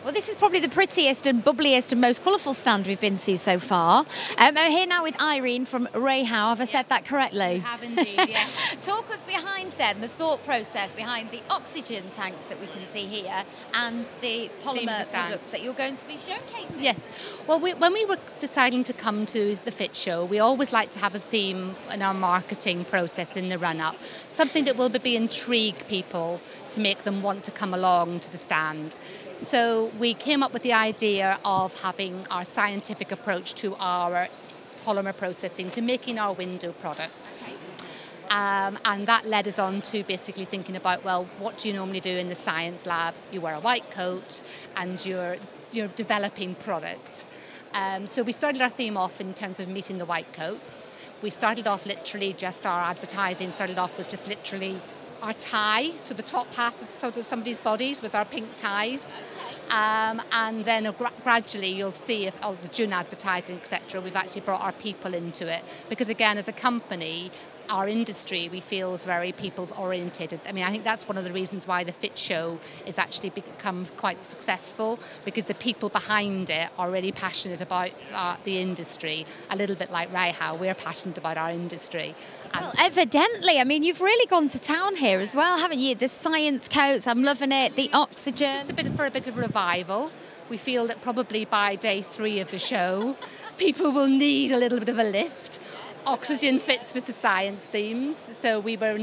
Well, this is probably the prettiest and bubbliest and most colourful stand we've been to so far. I'm here now with Irene from Rehau. Have I said that correctly? You have indeed, yes. Talk us behind then, the thought process behind the oxygen tanks that we can see here and the polymer products that you're going to be showcasing. Yes. Well, when we were deciding to come to the Fit Show, we always like to have a theme in our marketing process in the run-up, something that will be intrigue people to make them want to come along to the stand. So we came up with the idea of having our scientific approach to our polymer processing, to making our window products. And that led us on to basically thinking about, well, what do you normally do in the science lab? You wear a white coat and you're developing product. So we started our theme off in terms of meeting the white coats. We started off literally just our advertising, started off with just literally our tie, so the top half of sort of somebody's bodies with our pink ties. And then gradually you'll see if all the June advertising, etc., we've actually brought our people into it. Because again, as a company, our industry, we feel, is very people-oriented. I mean, I think that's one of the reasons why the Fit Show is actually become quite successful, because the people behind it are really passionate about the industry, a little bit like Rehau. We're passionate about our industry. Well, evidently. I mean, you've really gone to town here as well, haven't you? The science coats, I'm loving it, the oxygen. Just for a bit of revival. We feel that probably by day 3 of the show, people will need a little bit of a lift. Oxygen fits with the science themes, so we were.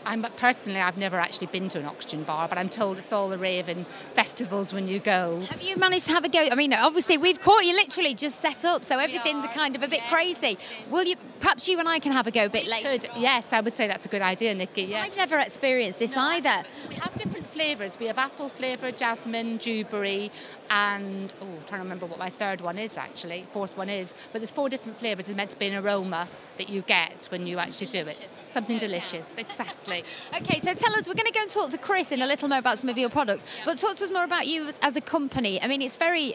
I'm personally, I've never actually been to an oxygen bar, but I'm told it's all the rave in festivals when you go. Have you managed to have a go? I mean, obviously we've caught you literally just set up, so everything's kind of a bit crazy. Will you? Perhaps you and I can have a go a bit later. Yes, I would say that's a good idea, Nikki. Yeah. I've never experienced this either. We have different flavours. We have apple flavour, jasmine, dewberry, and trying to remember what my third one is actually. Fourth one is, but there's 4 different flavours. It's meant to be an aroma that you get when you actually do it. Something delicious, exactly. Okay, so tell us, we're going to go and talk to Chris in a little more about some of your products, but talk to us more about you as a company. I mean, it's very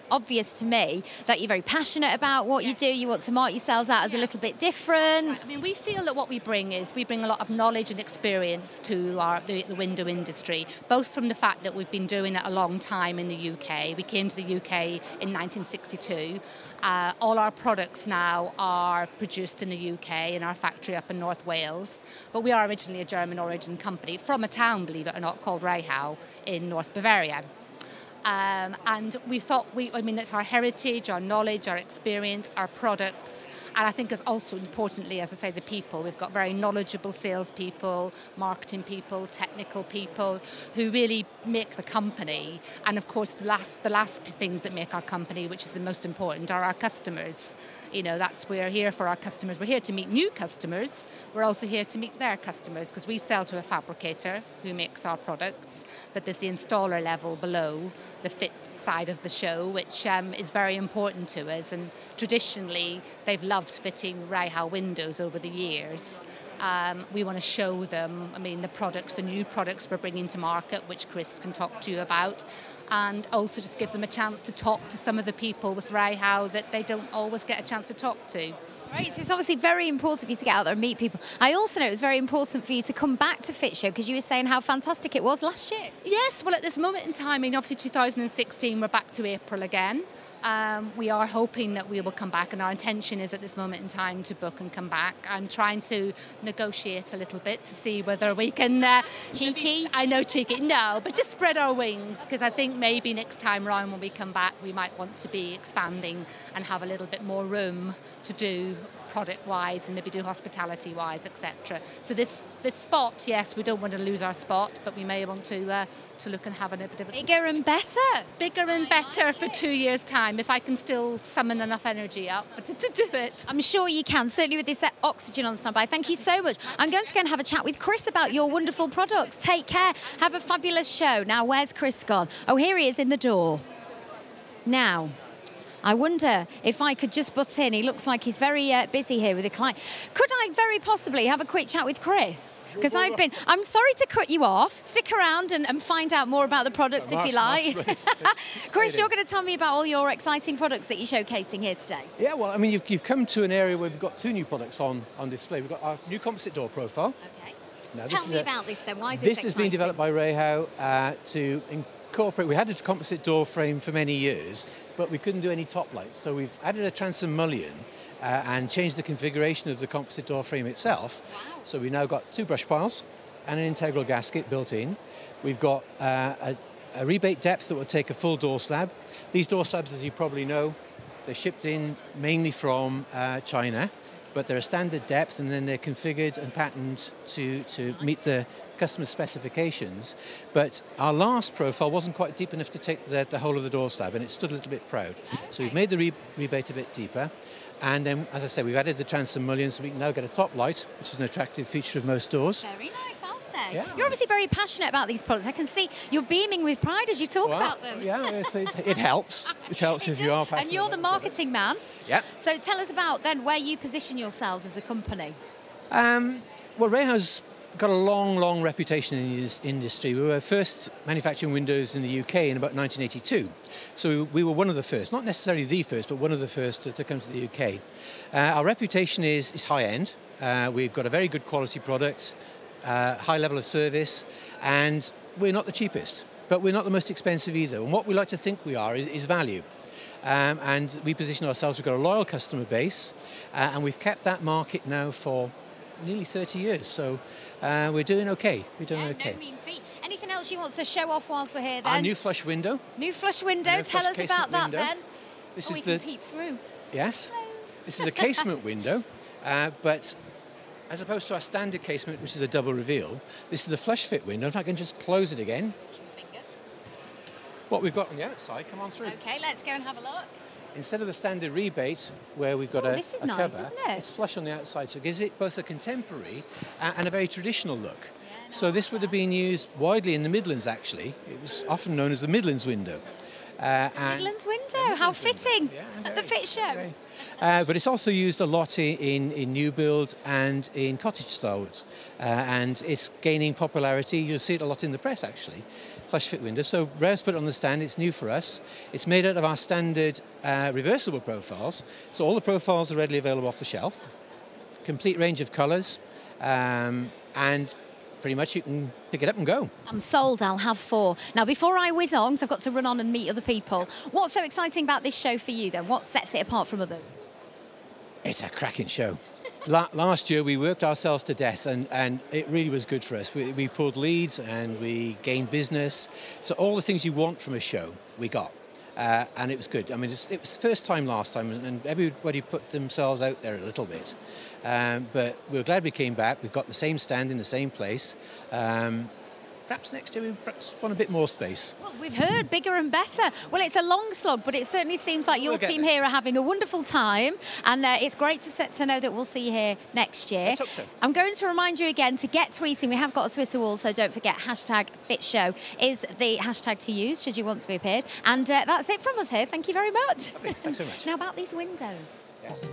obvious to me that you're very passionate about what you do. You want to mark yourselves out as a little bit different. Right. I mean, we feel that what we bring is we bring a lot of knowledge and experience to the window industry, both from the fact that we've been doing it a long time in the UK. We came to the UK in 1962. All our products now are produced in the UK in our factory up in North Wales, but we are originally a German origin company from a town, believe it or not, called Rehau in North Bavaria. And we thought, it's our heritage, our knowledge, our experience, our products, and I think it's also importantly, as I say, the people. We've got very knowledgeable salespeople, marketing people, technical people who really make the company. And of course, the last things that make our company, which is the most important, are our customers. You know, we're here for our customers. We're here to meet new customers. We're also here to meet their customers, because we sell to a fabricator who makes our products, but there's the installer level below, the fit side of the show, which is very important to us. And traditionally, they've loved fitting Rehau windows over the years. We want to show them, the new products we're bringing to market, which Chris can talk to you about, and also just give them a chance to talk to some of the people with Rehau that they don't always get a chance to talk to. Right, so it's obviously very important for you to get out there and meet people. I also know it was very important for you to come back to Fit Show, because you were saying how fantastic it was last year. Yes, well, at this moment in time, obviously 2016, we're back to April again. We are hoping that we will come back, and our intention is at this moment in time to book and come back. I'm trying to negotiate a little bit to see whether we can... cheeky? I know, cheeky. No, but just spread our wings, because I think maybe next time round when we come back, we might want to be expanding and have a little bit more room to do product-wise and maybe do hospitality-wise, etc. So this spot, yes, we don't want to lose our spot, but we may want to look and have a bit of a... Bigger and better. Bigger and better for 2 years' time, if I can still summon enough energy up to do it. I'm sure you can, certainly with this oxygen on standby. Thank you so much. I'm going to go and have a chat with Chris about your wonderful products. Take care. Have a fabulous show. Now, where's Chris gone? Oh, here he is in the door. Now, I wonder if I could just butt in. He looks like he's very busy here with a client. Could I very possibly have a quick chat with Chris? Because I'm sorry to cut you off. Stick around and find out more about the products if you like. Chris, you're going to tell me about all your exciting products that you're showcasing here today. Yeah, well, I mean, you've come to an area where we've got 2 new products on display. We've got our new composite door profile. Okay. Now, tell me about this then. Why is this has been developed by Rehau to incorporate, we had a composite door frame for many years, but we couldn't do any top lights. So we've added a transom mullion and changed the configuration of the composite door frame itself. Wow. So we've now got 2 brush piles and an integral gasket built in. We've got a rebate depth that will take a full door slab. These door slabs, as you probably know, they're shipped in mainly from China, but they're a standard depth, and then they're configured and patterned to meet the customer specifications. But our last profile wasn't quite deep enough to take the whole of the door slab, and it stood a little bit proud. Okay. So we've made the rebate a bit deeper, and then, as I said, we've added the transom mullion, so we can now get a top light, which is an attractive feature of most doors. Very nice, I'll say. Yeah. You're obviously very passionate about these products. I can see you're beaming with pride as you talk Well, about them. Yeah, it helps. It helps if you are passionate. And you're the about product. marketing man. Yeah. So tell us about then where you position yourselves as a company. Well, Rehau's got a long reputation in this industry. We were first manufacturing windows in the UK in about 1982. So we were one of the first, not necessarily the first, but one of the first to come to the UK. Our reputation is high-end. We've got a very good quality product, high level of service, and we're not the cheapest, but we're not the most expensive either. And what we like to think we are is value. And we position ourselves, we've got a loyal customer base, and we've kept that market now for nearly 30 years. So we're doing okay. We're doing okay. No mean feat. Anything else you want to show off whilst we're here then? Our new flush window. New flush window. New Tell flush us about casement that window. then. This We is can peep through. Yes. This is a casement window, but as opposed to our standard casement, which is a double reveal, this is a flush fit window. If I can just close it again. Fingers. What we've got on the outside, come on through. Okay, let's go and have a look. Instead of the standard rebate, where we've got Oh, a this is a nice, cover, isn't it? it's flush on the outside, so it gives it both a contemporary and a very traditional look. Yeah, So this would have been used widely in the Midlands, actually. It was often known as the Midlands window. Midlands window, how fitting Yeah, at the Fit Show. very. But it's also used a lot in new build and in cottage styles. And it's gaining popularity. You'll see it a lot in the press, actually. Flush fit window. So Rehau's put it on the stand. It's new for us. It's made out of our standard reversible profiles. So all the profiles are readily available off the shelf. Complete range of colours. And pretty much you can pick it up and go. I'm sold, I'll have 4. Now, before I whiz on, 'cause I've got to run on and meet other people, what's so exciting about this show for you then? What sets it apart from others? It's a cracking show. Last year we worked ourselves to death, and it really was good for us. We pulled leads and we gained business. So all the things you want from a show, we got. And it was good. I mean, it was the first time last time, and everybody put themselves out there a little bit. But we were glad we came back. We've got the same stand in the same place. Perhaps next year we perhaps want a bit more space. Well, we've heard bigger and better. Well, it's a long slog, but it certainly seems like your We'll get team there. here are having a wonderful time. And it's great to know that we'll see you here next year. Let's hope so. I'm going to remind you again to get tweeting. We have got a Twitter wall, so don't forget #FitShow is the hashtag to use should you want to be appeared. And that's it from us here. Thank you very much. Lovely. Thanks so much. Now about these windows. Yes.